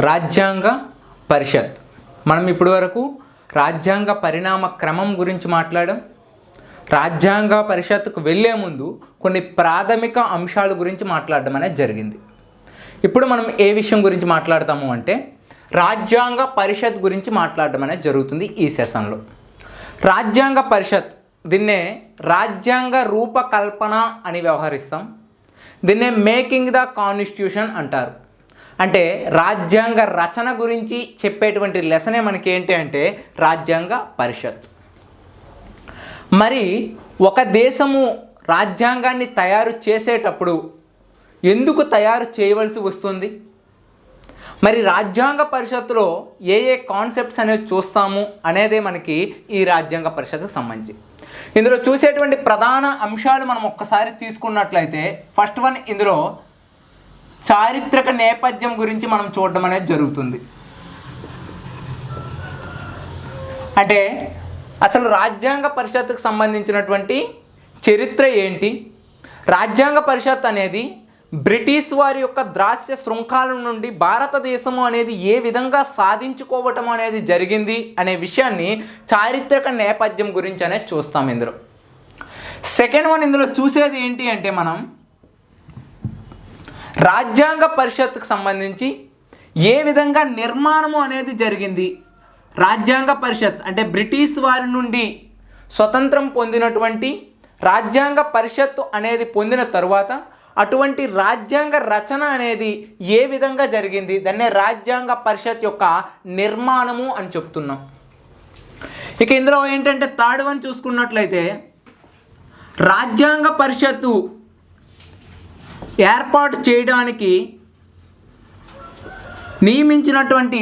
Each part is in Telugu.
రాజ్యాంగ పరిషత్. మనం ఇప్పటివరకు రాజ్యాంగ పరిణామ క్రమం గురించి మాట్లాడాం. రాజ్యాంగ పరిషత్తుకు వెళ్ళే ముందు కొన్ని ప్రాథమిక అంశాల గురించి మాట్లాడడం అనేది జరిగింది. ఇప్పుడు మనం ఏ విషయం గురించి మాట్లాడతాము అంటే రాజ్యాంగ పరిషత్ గురించి మాట్లాడడం అనేది జరుగుతుంది ఈ సెషన్లో. రాజ్యాంగ పరిషత్, దీన్నే రాజ్యాంగ రూపకల్పన అని వ్యవహరిస్తాం. దీన్నే మేకింగ్ ద కాన్స్టిట్యూషన్ అంటారు. అంటే రాజ్యాంగ రచన గురించి చెప్పేటువంటి లెసనే మనకి ఏంటి అంటే రాజ్యాంగ పరిషత్. మరి ఒక దేశము రాజ్యాంగాన్ని తయారు చేసేటప్పుడు ఎందుకు తయారు చేయవలసి వస్తుంది? మరి రాజ్యాంగ పరిషత్తులో ఏ ఏ కాన్సెప్ట్స్ అనేవి చూస్తాము అనేదే మనకి ఈ రాజ్యాంగ పరిషత్తుకు సంబంధించి. ఇందులో చూసేటువంటి ప్రధాన అంశాలు మనం ఒక్కసారి తీసుకున్నట్లయితే ఫస్ట్ వన్, ఇందులో చారిత్రక నేపథ్యం గురించి మనం చూడడం అనేది జరుగుతుంది. అంటే అసలు రాజ్యాంగ పరిషత్తుకు సంబంధించినటువంటి చరిత్ర ఏంటి? రాజ్యాంగ పరిషత్ అనేది బ్రిటిష్ వారి యొక్క దాస్య శృంఖాల నుండి భారతదేశము అనేది ఏ విధంగా సాధించుకోవటం అనేది జరిగింది అనే విషయాన్ని చారిత్రక నేపథ్యం గురించి అనేది చూస్తాం ఇందులో. సెకండ్ వన్, ఇందులో చూసేది ఏంటి అంటే మనం రాజ్యాంగ పరిషత్తుకు సంబంధించి ఏ విధంగా నిర్మాణము అనేది జరిగింది. రాజ్యాంగ పరిషత్ అంటే బ్రిటిష్ వారి నుండి స్వతంత్రం పొందినటువంటి రాజ్యాంగ పరిషత్తు అనేది పొందిన తరువాత అటువంటి రాజ్యాంగ రచన అనేది ఏ విధంగా జరిగింది, దాన్నే రాజ్యాంగ పరిషత్ యొక్క నిర్మాణము అని చెప్తున్నాం. ఇక ఇందులో ఏంటంటే థర్డ్ వన్ చూసుకున్నట్లయితే రాజ్యాంగ పరిషత్తు ఏర్పాటు చేయడానికి నియమించినటువంటి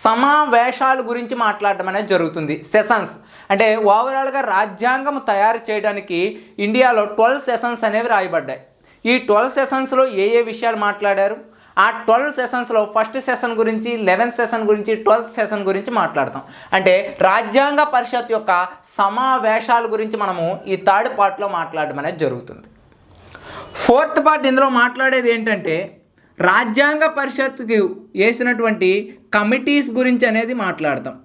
సమావేశాల గురించి మాట్లాడడం అనేది జరుగుతుంది. సెషన్స్ అంటే ఓవరాల్గా రాజ్యాంగం తయారు చేయడానికి ఇండియాలో 12 సెషన్స్ అనేవి రాయబడ్డాయి. ఈ 12 సెషన్స్లో ఏ ఏ విషయాలు మాట్లాడారు, ఆ 12 సెషన్స్లో ఫస్ట్ సెషన్ గురించి, 11th సెషన్ గురించి, 12th సెషన్ గురించి మాట్లాడతాం. అంటే రాజ్యాంగ పరిషత్ యొక్క సమావేశాల గురించి మనము ఈ థర్డ్ పార్ట్లో మాట్లాడడం అనేది జరుగుతుంది. ఫోర్త్ పార్ట్, ఇందులో మాట్లాడేది ఏంటంటే రాజ్యాంగ పరిషత్కి వేసినటువంటి కమిటీస్ గురించి అనేది మాట్లాడతాం.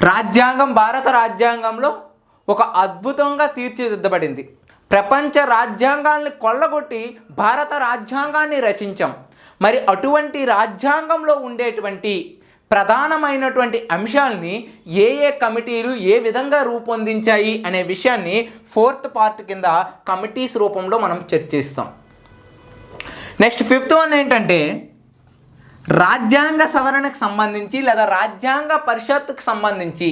రాజ్యాంగం భారత రాజ్యాంగంలో ఒక అద్భుతంగా తీర్చిదిద్దబడింది. ప్రపంచ రాజ్యాంగాల్ని కొల్లగొట్టి భారత రాజ్యాంగాన్ని రచించాం. మరి అటువంటి రాజ్యాంగంలో ఉండేటువంటి ప్రధానమైనటువంటి అంశాలని ఏ ఏ కమిటీలు ఏ విధంగా రూపొందించాయి అనే విషయాన్ని ఫోర్త్ పార్ట్ కింద కమిటీస్ రూపంలో మనం చర్చిస్తాం. నెక్స్ట్ ఫిఫ్త్ వన్ ఏంటంటే రాజ్యాంగ సవరణకు సంబంధించి లేదా రాజ్యాంగ పరిషత్తుకు సంబంధించి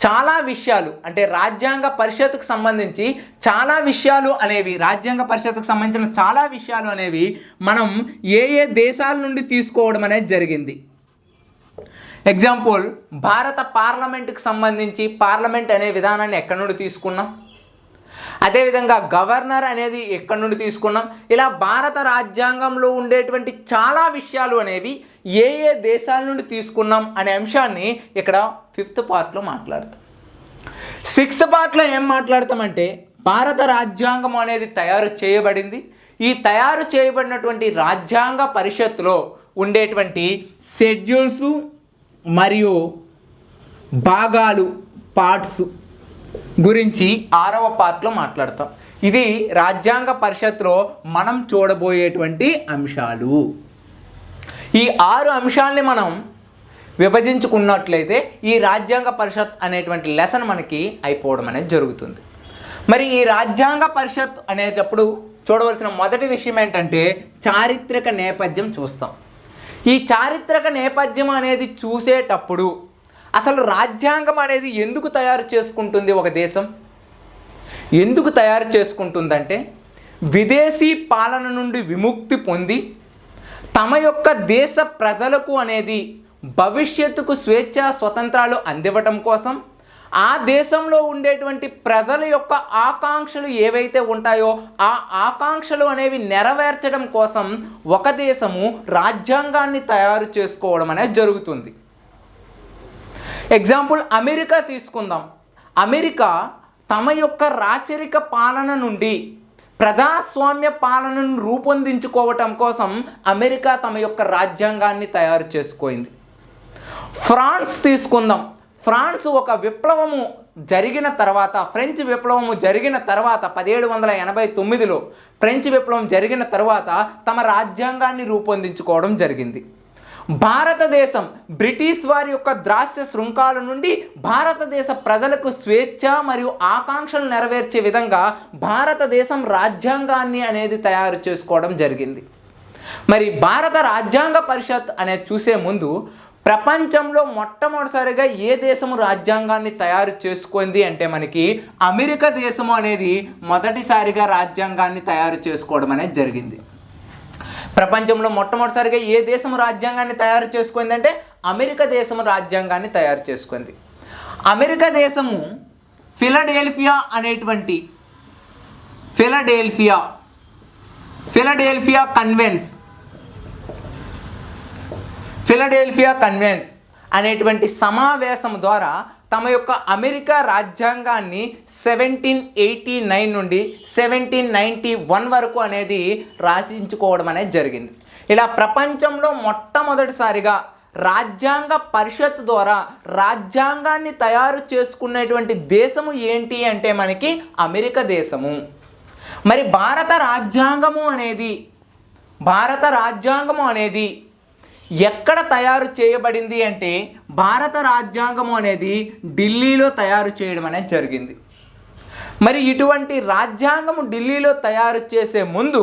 చాలా విషయాలు, అంటే రాజ్యాంగ పరిషత్తుకు సంబంధించి చాలా విషయాలు అనేవి, రాజ్యాంగ పరిషత్తుకు సంబంధించిన చాలా విషయాలు అనేవి మనం ఏ ఏ దేశాల నుండి తీసుకోవడం అనేది జరిగింది. ఎగ్జాంపుల్, భారత పార్లమెంటుకు సంబంధించి పార్లమెంట్ అనే విధానాన్ని ఎక్కడి నుండి తీసుకున్నాం, అదేవిధంగా గవర్నర్ అనేది ఎక్కడి నుండి తీసుకున్నాం. ఇలా భారత రాజ్యాంగంలో ఉండేటువంటి చాలా విషయాలు అనేవి ఏ ఏ దేశాల నుండి తీసుకున్నాం అనే అంశాన్ని ఇక్కడ ఫిఫ్త్ పార్ట్లో మాట్లాడతాం. సిక్స్త్ పార్ట్లో ఏం మాట్లాడతామంటే భారత రాజ్యాంగం అనేది తయారు చేయబడింది. ఈ తయారు చేయబడినటువంటి రాజ్యాంగ పరిషత్తులో ఉండేటువంటి షెడ్యూల్స్ మరియు భాగాలు, పార్ట్స్ గురించి 6వ పార్ట్లో మాట్లాడతాం. ఇది రాజ్యాంగ పరిషత్తులో మనం చూడబోయేటువంటి అంశాలు. ఈ 6 అంశాలని మనం విభజించుకున్నట్లయితే ఈ రాజ్యాంగ పరిషత్ అనేటువంటి లెసన్ మనకి అయిపోవడం అనేది జరుగుతుంది. మరి ఈ రాజ్యాంగ పరిషత్ అనేటప్పుడు చూడవలసిన మొదటి విషయం ఏంటంటే చారిత్రక నేపథ్యం చూస్తాం. ఈ చారిత్రక నేపథ్యం అనేది చూసేటప్పుడు అసలు రాజ్యాంగం అనేది ఎందుకు తయారు చేసుకుంటుంది ఒక దేశం? ఎందుకు తయారు చేసుకుంటుందంటే విదేశీ పాలన నుండి విముక్తి పొంది తమ యొక్క దేశ ప్రజలకు అనేది భవిష్యత్తుకు స్వేచ్ఛ స్వతంత్రాలు అందివ్వటం కోసం, ఆ దేశంలో ఉండేటువంటి ప్రజల యొక్క ఆకాంక్షలు ఏవైతే ఉంటాయో ఆ ఆకాంక్షలు అనేవి నెరవేర్చడం కోసం ఒక దేశము రాజ్యాంగాన్ని తయారు చేసుకోవడం అనేది జరుగుతుంది. ఎగ్జాంపుల్ అమెరికా తీసుకుందాం. అమెరికా తమ యొక్క రాచరిక పాలన నుండి ప్రజాస్వామ్య పాలనను రూపొందించుకోవటం కోసం అమెరికా తమ యొక్క రాజ్యాంగాన్ని తయారు చేసుకోయింది. ఫ్రాన్స్ తీసుకుందాం. ఫ్రాన్స్ ఒక విప్లవము జరిగిన తర్వాత, ఫ్రెంచ్ విప్లవము జరిగిన తర్వాత 1789లో ఫ్రెంచ్ విప్లవం జరిగిన తర్వాత తమ రాజ్యాంగాన్ని రూపొందించుకోవడం జరిగింది. భారతదేశం బ్రిటిష్ వారి యొక్క దాస్య శృంఖాల నుండి భారతదేశ ప్రజలకు స్వేచ్ఛ మరియు ఆకాంక్షలు నెరవేర్చే విధంగా భారతదేశం రాజ్యాంగాన్ని అనేది తయారు చేసుకోవడం జరిగింది. మరి భారత రాజ్యాంగ పరిషత్ అనేది చూసే ముందు ప్రపంచంలో మొట్టమొదటిసారిగా ఏ దేశము రాజ్యాంగాన్ని తయారు చేసుకుంది అంటే మనకి అమెరికా దేశము అనేది మొదటిసారిగా రాజ్యాంగాన్ని తయారు చేసుకోవడం అనేది జరిగింది. ప్రపంచంలో మొట్టమొదటిసారిగా ఏ దేశం రాజ్యాంగాన్ని తయారు చేసుకుంది అంటే అమెరికా దేశము రాజ్యాంగాన్ని తయారు చేసుకుంది. అమెరికా దేశము ఫిలడెల్ఫియా అనేటువంటి ఫిలడెల్ఫియా కన్వెన్స్ అనేటువంటి సమావేశం ద్వారా తమ యొక్క అమెరికా రాజ్యాంగాన్ని 1789 నుండి 1791 వరకు అనేది రాసించుకోవడం అనేది జరిగింది. ఇలా ప్రపంచంలో మొట్టమొదటిసారిగా రాజ్యాంగ పరిషత్ ద్వారా రాజ్యాంగాన్ని తయారు చేసుకునేటువంటి దేశము ఏంటి అంటే మనకి అమెరికా దేశము. మరి భారత రాజ్యాంగము అనేది ఎక్కడ తయారు చేయబడింది అంటే భారత రాజ్యాంగము అనేది ఢిల్లీలో తయారు చేయడం అనేది జరిగింది. మరి ఇటువంటి రాజ్యాంగము ఢిల్లీలో తయారు చేసే ముందు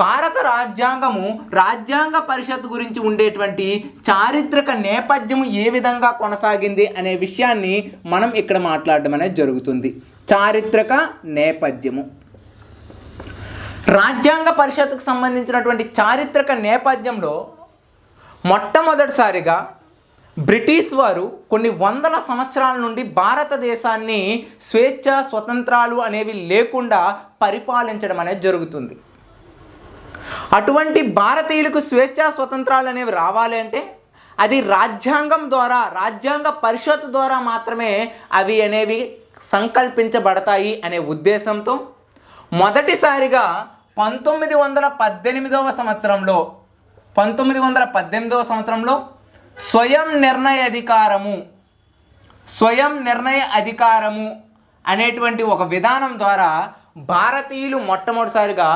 భారత రాజ్యాంగ పరిషత్ గురించి ఉండేటువంటి చారిత్రక నేపథ్యము ఏ విధంగా కొనసాగింది అనే విషయాన్ని మనం ఇక్కడ మాట్లాడడం అనేది జరుగుతుంది. చారిత్రక నేపథ్యము, రాజ్యాంగ పరిషత్కు సంబంధించినటువంటి చారిత్రక నేపథ్యంలో మొట్టమొదటిసారిగా బ్రిటిష్ వారు కొన్ని వందల సంవత్సరాల నుండి భారతదేశాన్ని స్వేచ్ఛ స్వతంత్రాలు అనేవి లేకుండా పరిపాలించడం అనేది జరుగుతుంది. అటువంటి భారతీయులకు స్వేచ్ఛ స్వతంత్రాలు అనేవి రావాలి అంటే అది రాజ్యాంగం ద్వారా, రాజ్యాంగ పరిషత్ ద్వారా మాత్రమే అవి అనేవి సంకల్పించబడతాయి అనే ఉద్దేశంతో మొదటిసారిగా 1918వ సంవత్సరంలో స్వయం నిర్ణయ అధికారము అనేటువంటి ఒక విధానం ద్వారా భారతీయులు మొట్టమొదటిసారిగా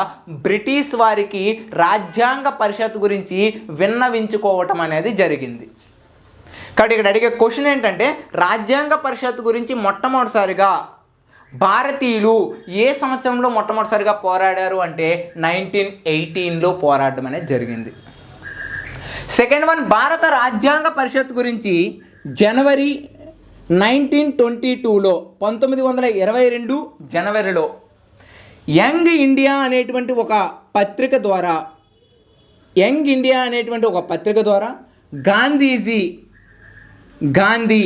బ్రిటిష్ వారికి రాజ్యాంగ పరిషత్ గురించి విన్నవించుకోవటం అనేది జరిగింది. కాబట్టి ఇక్కడ అడిగే క్వశ్చన్ ఏంటంటే రాజ్యాంగ పరిషత్ గురించి మొట్టమొదటిసారిగా భారతీయులు ఏ సంవత్సరంలో మొట్టమొదటిసారిగా పోరాడారు అంటే 1918లో పోరాడడం అనేది జరిగింది. సెకండ్ వన్, భారత రాజ్యాంగ పరిషత్ గురించి జనవరి 1922లో 1922 జనవరిలో యంగ్ ఇండియా అనేటువంటి ఒక పత్రిక ద్వారా గాంధీ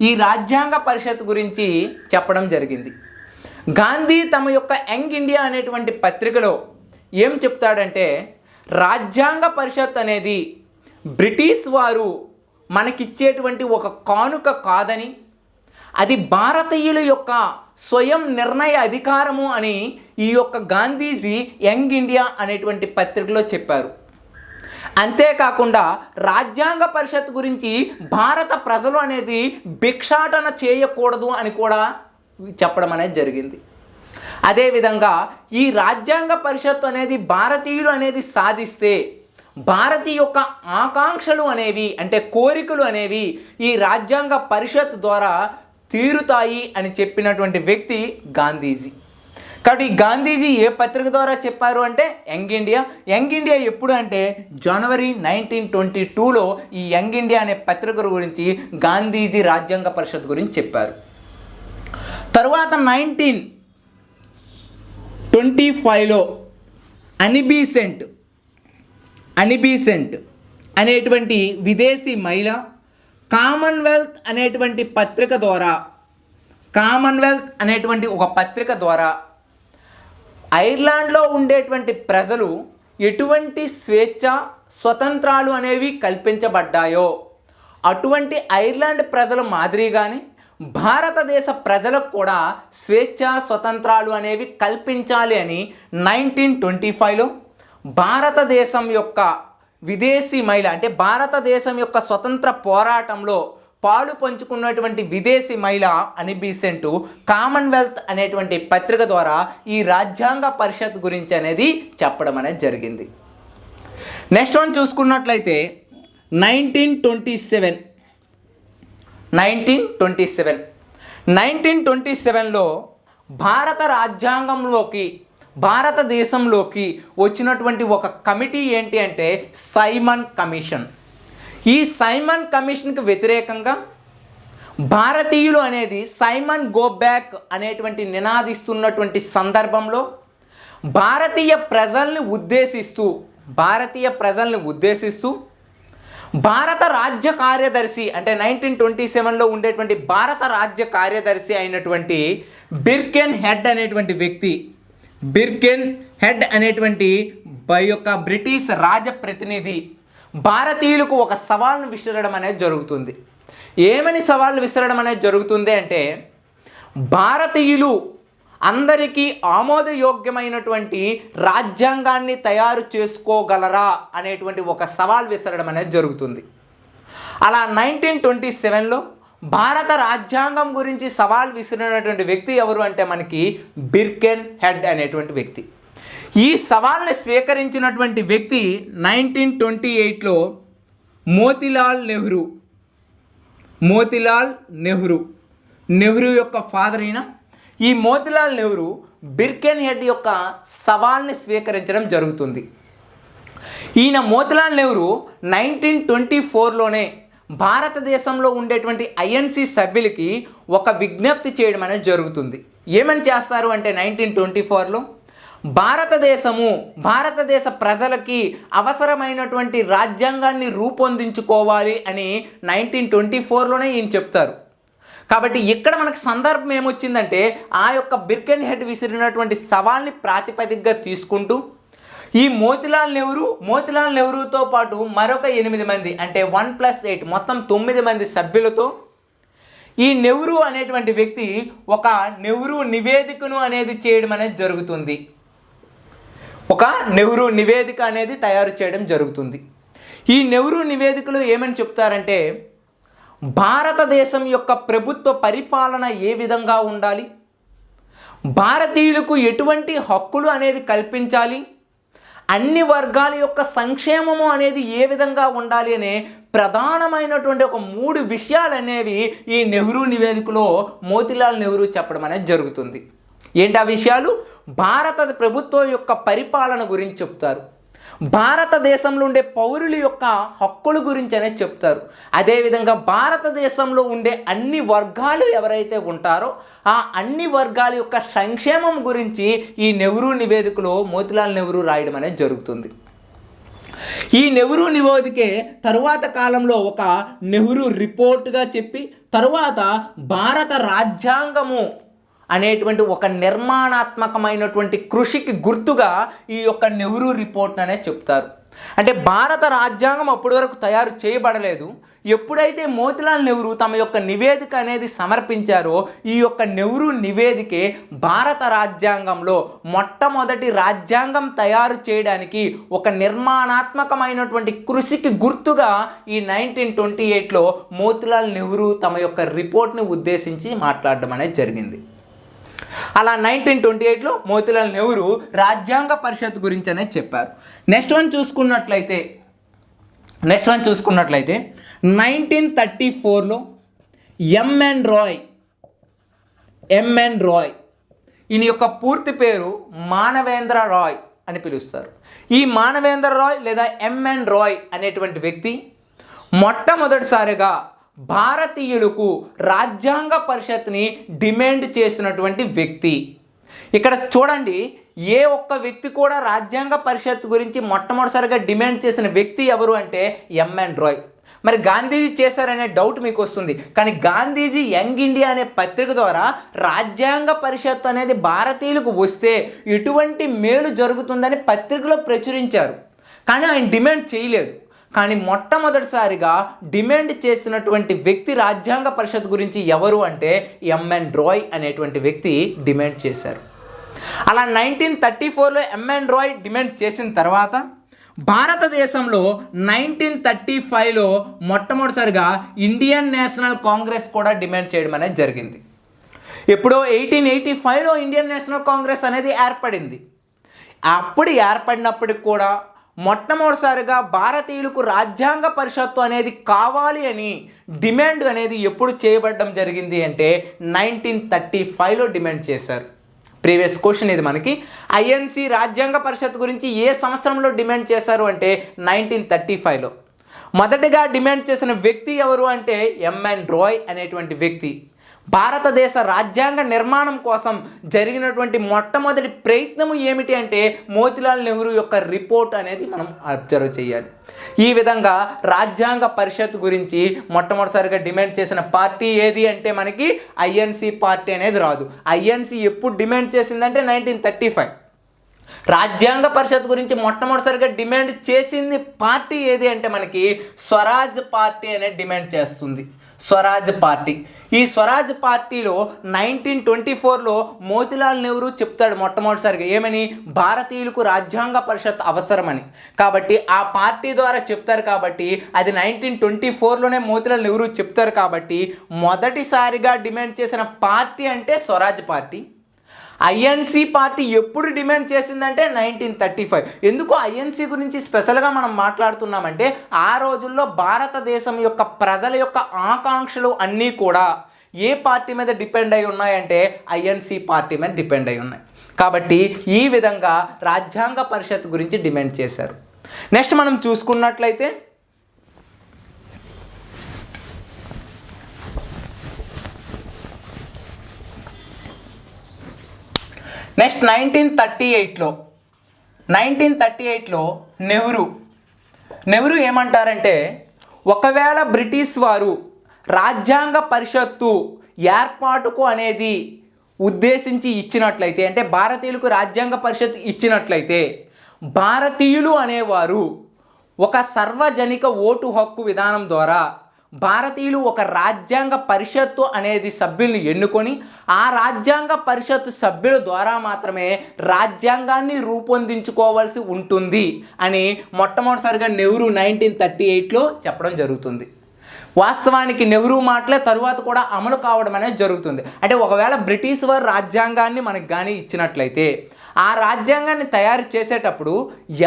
ఈ రాజ్యాంగ పరిషత్ గురించి చెప్పడం జరిగింది. గాంధీ తమ యొక్క యంగ్ ఇండియా అనేటువంటి పత్రికలో ఏం చెప్తాడంటే రాజ్యాంగ పరిషత్ అనేది బ్రిటిష్ వారు మనకిచ్చేటువంటి ఒక కానుక కాదని, అది భారతీయుల యొక్క స్వయం నిర్ణయ అధికారము అని ఈ యొక్క గాంధీజీ యంగ్ ఇండియా అనేటువంటి పత్రికలో చెప్పారు. అంతేకాకుండా రాజ్యాంగ పరిషత్ గురించి భారత ప్రజలు అనేది భిక్షాటన చేయకూడదు అని కూడా చెప్పడం అనేది జరిగింది. అదేవిధంగా ఈ రాజ్యాంగ పరిషత్ అనేది భారతీయులు అనేది సాధిస్తే భారతీయ యొక్క ఆకాంక్షలు అనేవి అంటే కోరికలు అనేవి ఈ రాజ్యాంగ పరిషత్ ద్వారా తీరుతాయి అని చెప్పినటువంటి వ్యక్తి గాంధీజీ. కాబట్టి గాంధీజీ ఏ పత్రిక ద్వారా చెప్పారు అంటే యంగ్ ఇండియా ఎప్పుడు అంటే జనవరి 1922లో ఈ యంగ్ ఇండియా అనే పత్రిక గురించి గాంధీజీ రాజ్యాంగ పరిషత్ గురించి చెప్పారు. తరువాత 1925లో అనిబీసెంట్ అనేటువంటి విదేశీ మహిళ కామన్వెల్త్ అనేటువంటి ఒక పత్రిక ద్వారా ఐర్లాండ్లో ఉండేటువంటి ప్రజలు ఎటువంటి స్వేచ్ఛ స్వతంత్రాలు అనేవి కల్పించబడ్డాయో అటువంటి ఐర్లాండ్ ప్రజల మాదిరిగానే భారతదేశ ప్రజలకు కూడా స్వేచ్ఛ స్వతంత్రాలు అనేవి కల్పించాలి అని 1925లో భారతదేశం యొక్క విదేశీ మహిళ అంటే భారతదేశం యొక్క స్వతంత్ర పోరాటంలో పాలు పంచుకున్నటువంటి విదేశీ మహిళ అని బీసెంట్ కామన్వెల్త్ అనేటువంటి పత్రిక ద్వారా ఈ రాజ్యాంగ పరిషత్ గురించి అనేది చెప్పడం అనేది జరిగింది. నెక్స్ట్ వన్ చూసుకున్నట్లయితే 1927లో భారత రాజ్యాంగంలోకి భారతదేశంలోకి వచ్చినటువంటి ఒక కమిటీ ఏంటి అంటే సైమన్ కమిషన్. ఈ సైమన్ కమిషన్కి వ్యతిరేకంగా భారతీయులు అనేది సైమన్ గో బ్యాక్ అనేటువంటి నినాదిస్తున్నటువంటి సందర్భంలో భారతీయ ప్రజల్ని ఉద్దేశిస్తూ భారత రాజ్య కార్యదర్శి అంటే 1927లో ఉండేటువంటి భారత రాజ్య కార్యదర్శి అయినటువంటి బిర్కెన్ హెడ్ అనేటువంటి యొక్క బ్రిటిష్ రాజప్రతినిధి భారతీయులకు ఒక సవాల్ను విసరడం అనేది జరుగుతుంది. ఏమని సవాళ్ళు విసరడం అనేది జరుగుతుంది అంటే భారతీయులు అందరికీ ఆమోదయోగ్యమైనటువంటి రాజ్యాంగాన్ని తయారు చేసుకోగలరా అనేటువంటి ఒక సవాల్ విసరడం అనేది జరుగుతుంది. అలా 1927లో భారత రాజ్యాంగం గురించి సవాల్ విసిరినటువంటి వ్యక్తి ఎవరు అంటే మనకి బిర్కెన్ హెడ్ అనేటువంటి వ్యక్తి. ఈ సవాల్ని స్వీకరించినటువంటి వ్యక్తి 1928లో మోతీలాల్ నెహ్రూ యొక్క ఫాదర్ అయిన ఈ మోతీలాల్ నెహ్రూ బిర్కెన్ హెడ్ యొక్క సవాల్ని స్వీకరించడం జరుగుతుంది. ఈయన మోతీలాల్ నెహ్రూ 1924లోనే భారతదేశంలో ఉండేటువంటి ఐఎన్సి సభ్యులకి ఒక విజ్ఞప్తి చేయడం అనేది జరుగుతుంది. ఏమని చేస్తారు అంటే 1924లో భారతదేశ ప్రజలకి అవసరమైనటువంటి రాజ్యాంగాన్ని రూపొందించుకోవాలి అని 1924లోనే ఈయన చెప్తారు. కాబట్టి ఇక్కడ మనకు సందర్భం ఏమొచ్చిందంటే ఆ యొక్క బిర్కెన్ హెడ్ విసిరినటువంటి సవాల్ని ప్రాతిపదికగా తీసుకుంటూ ఈ మోతీలాల్ నెహ్రూతో పాటు మరొక 8 మంది అంటే 1+8 మొత్తం 9 మంది సభ్యులతో ఈ నెహ్రూ అనేటువంటి వ్యక్తి ఒక నెహ్రూ నివేదికను అనేది చేయడం అనేది జరుగుతుంది. ఒక నెహ్రూ నివేదిక అనేది తయారు చేయడం జరుగుతుంది. ఈ నెహ్రూ నివేదికలో ఏమని చెప్తారంటే భారతదేశం యొక్క ప్రభుత్వ పరిపాలన ఏ విధంగా ఉండాలి, భారతీయులకు ఎటువంటి హక్కులు అనేది కల్పించాలి, అన్ని వర్గాల యొక్క సంక్షేమము అనేది ఏ విధంగా ఉండాలి అనే ప్రధానమైనటువంటి ఒక 3 విషయాలు అనేవి ఈ నెహ్రూ నివేదికలో మోతీలాల్ నెహ్రూ చెప్పడం అనేది జరుగుతుంది. ఏంటి ఆ విషయాలు? భారత ప్రభుత్వం యొక్క పరిపాలన గురించి చెప్తారు, భారతదేశంలో ఉండే పౌరుల యొక్క హక్కుల గురించి అనేది చెప్తారు, అదేవిధంగా భారతదేశంలో ఉండే అన్ని వర్గాలు ఎవరైతే ఉంటారో ఆ అన్ని వర్గాల యొక్క సంక్షేమం గురించి ఈ నెహ్రూ నివేదికలో మోతీలాల్ నెహ్రూ రాయడం అనేది జరుగుతుంది. ఈ నెహ్రూ నివేదికే తరువాత కాలంలో ఒక నెహ్రూ రిపోర్ట్గా చెప్పి తరువాత భారత రాజ్యాంగము అనేటువంటి ఒక నిర్మాణాత్మకమైనటువంటి కృషికి గుర్తుగా ఈ యొక్క నెహ్రూ రిపోర్ట్ అనేది చెప్తారు. అంటే భారత రాజ్యాంగం అప్పటి వరకు తయారు చేయబడలేదు. ఎప్పుడైతే మోతీలాల్ నెహ్రూ తమ యొక్క నివేదిక అనేది సమర్పించారో ఈ యొక్క నెహ్రూ నివేదికే భారత రాజ్యాంగంలో మొట్టమొదటి రాజ్యాంగం తయారు చేయడానికి ఒక నిర్మాణాత్మకమైనటువంటి కృషికి గుర్తుగా ఈ 1928లో మోతీలాల్ నెహ్రూ తమ యొక్క రిపోర్ట్ని ఉద్దేశించి మాట్లాడడం అనేది జరిగింది. అలా 1928లో మోతీలాల్ నెహ్రూ రాజ్యాంగ పరిషత్ గురించి అనేది చెప్పారు. నెక్స్ట్ వన్ చూసుకున్నట్లయితే 1934లో ఎంఎన్ రాయ్ ఈయన యొక్క పూర్తి పేరు మానవేంద్ర రాయ్ అని పిలుస్తారు. ఈ మానవేంద్ర రాయ్ లేదా ఎంఎన్ రాయ్ అనేటువంటి వ్యక్తి మొట్టమొదటిసారిగా భారతీయులకు రాజ్యాంగ పరిషత్ని డిమాండ్ చేసినటువంటి వ్యక్తి. ఇక్కడ చూడండి, ఏ ఒక్క వ్యక్తి కూడా రాజ్యాంగ పరిషత్ గురించి మొట్టమొదటిసారిగా డిమాండ్ చేసిన వ్యక్తి ఎవరు అంటే ఎంఎన్ రాయ్. మరి గాంధీజీ చేశారనే డౌట్ మీకు వస్తుంది. కానీ గాంధీజీ యంగ్ ఇండియా అనే పత్రిక ద్వారా రాజ్యాంగ పరిషత్ అనేది భారతీయులకు వస్తే ఎటువంటి మేలు జరుగుతుందని పత్రికలో ప్రచురించారు. కానీ ఆయన డిమాండ్ చేయలేదు. కానీ మొట్టమొదటిసారిగా డిమాండ్ చేసినటువంటి వ్యక్తి రాజ్యాంగ పరిషత్ గురించి ఎవరు అంటే ఎంఎన్ రాయ్ అనేటువంటి వ్యక్తి డిమాండ్ చేశారు. అలా 1934లో ఎంఎన్ రాయ్ డిమాండ్ చేసిన తర్వాత భారతదేశంలో 1935లో మొట్టమొదటిసారిగా ఇండియన్ నేషనల్ కాంగ్రెస్ కూడా డిమాండ్ చేయడం అనేది జరిగింది. ఎప్పుడో 1885లో ఇండియన్ నేషనల్ కాంగ్రెస్ అనేది ఏర్పడింది. అప్పుడు ఏర్పడినప్పటికి కూడా మొట్టమొదటిసారిగా భారతీయులకు రాజ్యాంగ పరిషత్తు అనేది కావాలి అని డిమాండ్ అనేది ఎప్పుడు చేయబడడం జరిగింది అంటే 1935లో డిమాండ్ చేశారు. ప్రీవియస్ క్వశ్చన్ ఇది మనకి. ఐఎన్సి రాజ్యాంగ పరిషత్ గురించి ఏ సంవత్సరంలో డిమాండ్ చేశారు అంటే 1935లో. మొదటిగా డిమాండ్ చేసిన వ్యక్తి ఎవరు అంటే ఎంఎన్ రాయ్ అనేటువంటి వ్యక్తి. భారతదేశ రాజ్యాంగ నిర్మాణం కోసం జరిగినటువంటి మొట్టమొదటి ప్రయత్నం ఏమిటి అంటే మోతీలాల్ నెహ్రూ యొక్క రిపోర్ట్ అనేది మనం అబ్జర్వ్ చేయాలి. ఈ విధంగా రాజ్యాంగ పరిషత్ గురించి మొట్టమొదటిసారిగా డిమాండ్ చేసిన పార్టీ ఏది అంటే మనకి ఐఎన్సి పార్టీ అనేది రాదు. ఐఎన్సి ఎప్పుడు డిమాండ్ చేసిందంటే 1935. రాజ్యాంగ పరిషత్ గురించి మొట్టమొదటిసారిగా డిమాండ్ చేసింది పార్టీ ఏది అంటే మనకి స్వరాజ్ పార్టీ అనేది డిమాండ్ చేస్తుంది. స్వరాజ్ పార్టీ. ఈ స్వరాజ్ పార్టీలో 1924లో మోతీలాల్ నెహ్రూ చెప్తాడు మొట్టమొదటిసారిగా ఏమని, భారతీయులకు రాజ్యాంగ పరిషత్ అవసరమని. కాబట్టి ఆ పార్టీ ద్వారా చెప్తారు కాబట్టి అది 1924లోనే మోతీలాల్ నెహ్రూ చెప్తారు కాబట్టి మొదటిసారిగా డిమాండ్ చేసిన పార్టీ అంటే స్వరాజ్ పార్టీ. ఐఎన్సి పార్టీ ఎప్పుడు డిమాండ్ చేసిందంటే 1935. ఎందుకు ఐఎన్సి గురించి స్పెషల్గా మనం మాట్లాడుతున్నామంటే ఆ రోజుల్లో భారతదేశం యొక్క ప్రజల యొక్క ఆకాంక్షలు అన్నీ కూడా ఏ పార్టీ మీద డిపెండ్ అయి ఉన్నాయంటే ఐఎన్సి పార్టీ మీద డిపెండ్ అయి ఉన్నాయి. కాబట్టి ఈ విధంగా రాజ్యాంగ పరిషత్ గురించి డిమాండ్ చేశారు. నెక్స్ట్ మనం చూసుకున్నట్లయితే నెక్స్ట్ 1938లో నెహ్రూ ఏమంటారంటే ఒకవేళ బ్రిటిష్ వారు రాజ్యాంగ పరిషత్తు ఏర్పాటుకు అనేది ఉద్దేశించి ఇచ్చినట్లయితే అంటే భారతీయులకు రాజ్యాంగ పరిషత్ ఇచ్చినట్లయితే భారతీయులు అనేవారు ఒక సార్వజనిక ఓటు హక్కు విధానం ద్వారా భారతీయులు ఒక రాజ్యాంగ పరిషత్తు అనేది సభ్యుల్ని ఎన్నుకొని ఆ రాజ్యాంగ పరిషత్తు సభ్యుల ద్వారా మాత్రమే రాజ్యాంగాన్ని రూపొందించుకోవాల్సి ఉంటుంది అని మొట్టమొదటిసారిగా నెహ్రూ 1938లో చెప్పడం జరుగుతుంది. వాస్తవానికి నెహ్రూ మాటలే తరువాత కూడా అమలు కావడం అనేది జరుగుతుంది. అంటే ఒకవేళ బ్రిటిష్ వారు రాజ్యాంగాన్ని మనకు కానీ ఇచ్చినట్లయితే ఆ రాజ్యాంగాన్ని తయారు చేసేటప్పుడు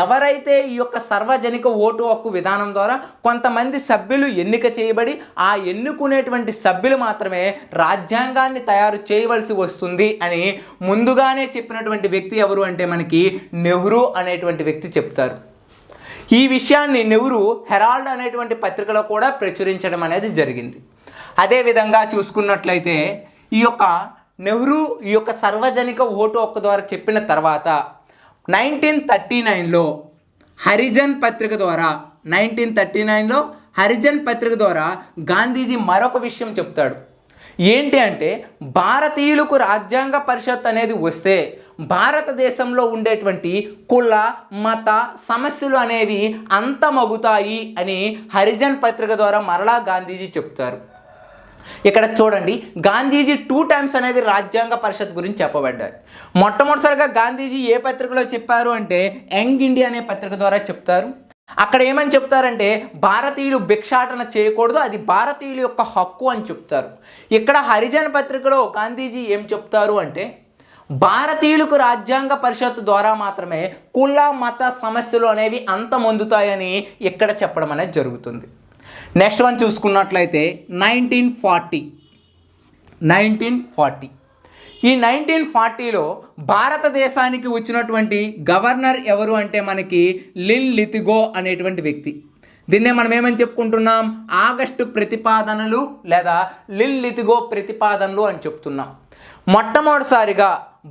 ఎవరైతే ఈ యొక్క సార్వజనిక ఓటు హక్కు విధానం ద్వారా కొంతమంది సభ్యులు ఎన్నిక చేయబడి ఆ ఎన్నుకునేటువంటి సభ్యులు మాత్రమే రాజ్యాంగాన్ని తయారు చేయవలసి వస్తుంది అని ముందుగానే చెప్పినటువంటి వ్యక్తి ఎవరు అంటే మనకి నెహ్రూ అనేటువంటి వ్యక్తి చెప్తారు. ఈ విషయాన్ని నెహ్రూ హెరాల్డ్ అనేటువంటి పత్రికలో కూడా ప్రచురించడం అనేది జరిగింది. అదేవిధంగా చూసుకున్నట్లయితే ఈ యొక్క నెహ్రూ ఈ యొక్క సార్వజనిక ఓటు హక్కు ద్వారా చెప్పిన తర్వాత 1939లో హరిజన్ పత్రిక ద్వారా గాంధీజీ మరొక విషయం చెప్తాడు. ఏంటి అంటే భారతీయులకు రాజ్యాంగ పరిషత్ అనేది వస్తే భారతదేశంలో ఉండేటువంటి కుల మత సమస్యలు అనేవి అంతమగుతాయి అని హరిజన్ పత్రిక ద్వారా మరలా గాంధీజీ చెప్తారు. ఇక్కడ చూడండి, గాంధీజీ 2 times అనేది రాజ్యాంగ పరిషత్ గురించి చెప్పబడ్డారు. మొట్టమొదటిసారిగా గాంధీజీ ఏ పత్రికలో చెప్పారు అంటే యంగ్ ఇండియా అనే పత్రిక ద్వారా చెప్తారు. అక్కడ ఏమని చెప్తారంటే భారతీయులు భిక్షాటన చేయకూడదు, అది భారతీయుల యొక్క హక్కు అని చెప్తారు. ఇక్కడ హరిజన్ పత్రికలో గాంధీజీ ఏం చెప్తారు అంటే భారతీయులకు రాజ్యాంగ పరిషత్తు ద్వారా మాత్రమే కుల మత సమస్యలు అనేవి అంతమొందుతాయని ఇక్కడ చెప్పడం అనేది జరుగుతుంది. నెక్స్ట్ వన్ చూసుకున్నట్లయితే 1940 ఈ 1940లో భారతదేశానికి వచ్చినటువంటి గవర్నర్ ఎవరు అంటే మనకి లిన్ లితిగో అనేటువంటి వ్యక్తి. దీన్నే మనం ఏమని చెప్పుకుంటున్నాం, ఆగస్టు ప్రతిపాదనలు లేదా లిన్ లితిగో ప్రతిపాదనలు అని చెప్తున్నాం. మొట్టమొదటిసారిగా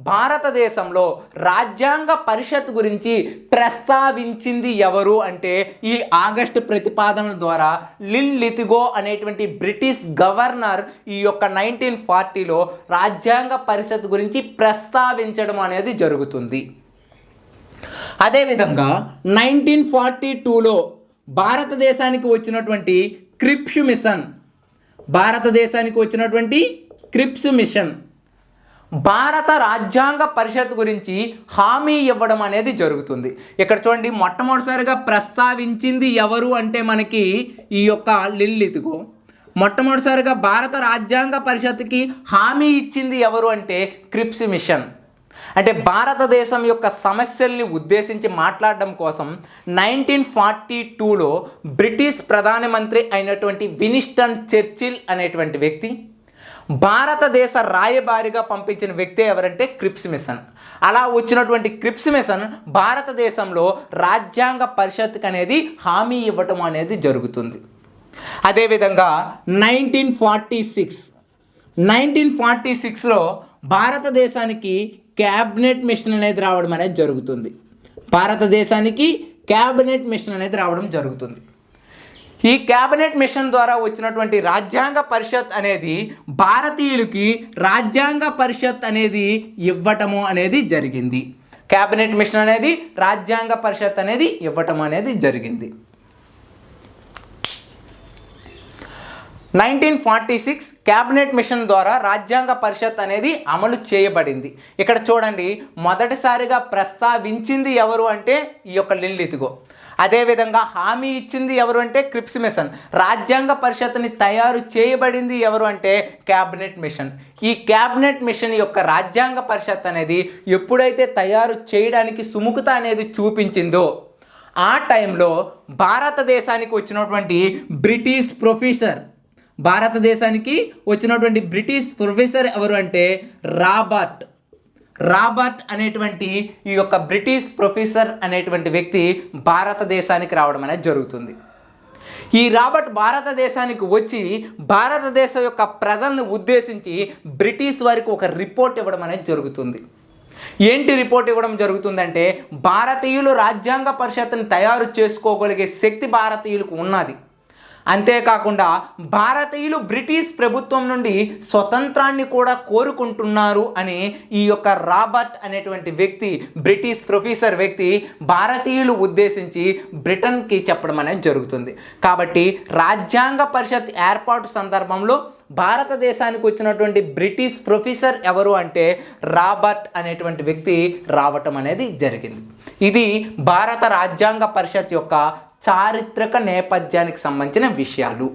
భారతదేశంలో రాజ్యాంగ పరిషత్ గురించి ప్రస్తావించింది ఎవరు అంటే ఈ ఆగస్టు ప్రతిపాదనల ద్వారా లిన్ లితిగో అనేటువంటి బ్రిటిష్ గవర్నర్ ఈ యొక్క 1940లో రాజ్యాంగ పరిషత్ గురించి ప్రస్తావించడం అనేది జరుగుతుంది. అదేవిధంగా 1942లో భారతదేశానికి వచ్చినటువంటి క్రిప్స్ మిషన్, భారతదేశానికి వచ్చినటువంటి క్రిప్స్ మిషన్ భారత రాజ్యాంగ పరిషత్ గురించి హామీ ఇవ్వడం అనేది జరుగుతుంది. ఇక్కడ చూడండి, మొట్టమొదటిసారిగా ప్రస్తావించింది ఎవరు అంటే మనకి ఈ యొక్క లిన్లిత్గో. మొట్టమొదటిసారిగా భారత రాజ్యాంగ పరిషత్కి హామీ ఇచ్చింది ఎవరు అంటే క్రిప్స్ మిషన్. అంటే భారతదేశం యొక్క సమస్యల్ని ఉద్దేశించి మాట్లాడడం కోసం 1942లో బ్రిటిష్ ప్రధానమంత్రి అయినటువంటి విన్స్టన్ చర్చిల్ అనేటువంటి వ్యక్తి భారతదేశ రాయబారిగా పంపించిన వ్యక్తి ఎవరంటే క్రిప్స్ మిషన్. అలా వచ్చినటువంటి క్రిప్స్ మిషన్ భారతదేశంలో రాజ్యాంగ పరిషత్కి అనేది హామీ ఇవ్వటం అనేది జరుగుతుంది. అదేవిధంగా 1946లో భారతదేశానికి క్యాబినెట్ మిషన్ అనేది రావడం అనేది జరుగుతుంది. భారతదేశానికి క్యాబినెట్ మిషన్ అనేది రావడం జరుగుతుంది. ఈ క్యాబినెట్ మిషన్ ద్వారా వచ్చినటువంటి రాజ్యాంగ పరిషత్ అనేది భారతీయులకి రాజ్యాంగ పరిషత్ అనేది ఇవ్వటము అనేది జరిగింది. క్యాబినెట్ మిషన్ అనేది రాజ్యాంగ పరిషత్ అనేది ఇవ్వటం అనేది జరిగింది. 1946 క్యాబినెట్ మిషన్ ద్వారా రాజ్యాంగ పరిషత్ అనేది అమలు చేయబడింది. ఇక్కడ చూడండి, మొదటిసారిగా ప్రస్తావించింది ఎవరు అంటే ఈ యొక్క లిన్లిత్గో. అదేవిధంగా హామీ ఇచ్చింది ఎవరు అంటే క్రిప్స్ మిషన్. రాజ్యాంగ పరిషత్ని తయారు చేయబడింది ఎవరు అంటే క్యాబినెట్ మిషన్. ఈ క్యాబినెట్ మిషన్ యొక్క రాజ్యాంగ పరిషత్ అనేది ఎప్పుడైతే తయారు చేయడానికి సుముఖత అనేది చూపించిందో ఆ టైంలో భారతదేశానికి వచ్చినటువంటి బ్రిటిష్ ప్రొఫెసర్, భారతదేశానికి వచ్చినటువంటి బ్రిటిష్ ప్రొఫెసర్ ఎవరు అంటే రాబర్ట్ అనేటువంటి ఈ యొక్క బ్రిటిష్ ప్రొఫెసర్ అనేటువంటి వ్యక్తి భారతదేశానికి రావడం అనేది జరుగుతుంది. ఈ రాబర్ట్ భారతదేశానికి వచ్చి భారతదేశం యొక్క ప్రజలను ఉద్దేశించి బ్రిటిష్ వారికి ఒక రిపోర్ట్ ఇవ్వడం అనేది జరుగుతుంది. ఏంటి రిపోర్ట్ ఇవ్వడం జరుగుతుందంటే, భారతీయులు రాజ్యాంగ పరిషత్తుని తయారు చేసుకోగలిగే శక్తి భారతీయులకు ఉన్నది. అంతేకాకుండా భారతీయులు బ్రిటిష్ ప్రభుత్వం నుండి స్వతంత్రాన్ని కూడా కోరుకుంటున్నారు అని ఈ యొక్క రాబర్ట్ అనేటువంటి వ్యక్తి, బ్రిటిష్ ప్రొఫెసర్ వ్యక్తి భారతీయులు ఉద్దేశించి బ్రిటన్కి చెప్పడం అనేది జరుగుతుంది. కాబట్టి రాజ్యాంగ పరిషత్ ఏర్పాటు సందర్భంలో భారతదేశానికి వచ్చినటువంటి బ్రిటిష్ ప్రొఫెసర్ ఎవరు అంటే రాబర్ట్ అనేటువంటి వ్యక్తి రావటం అనేది జరిగింది. ఇది భారత రాజ్యాంగ పరిషత్ యొక్క చారిత్రక నేపథ్యానికి సంబంధించిన విషయాలు.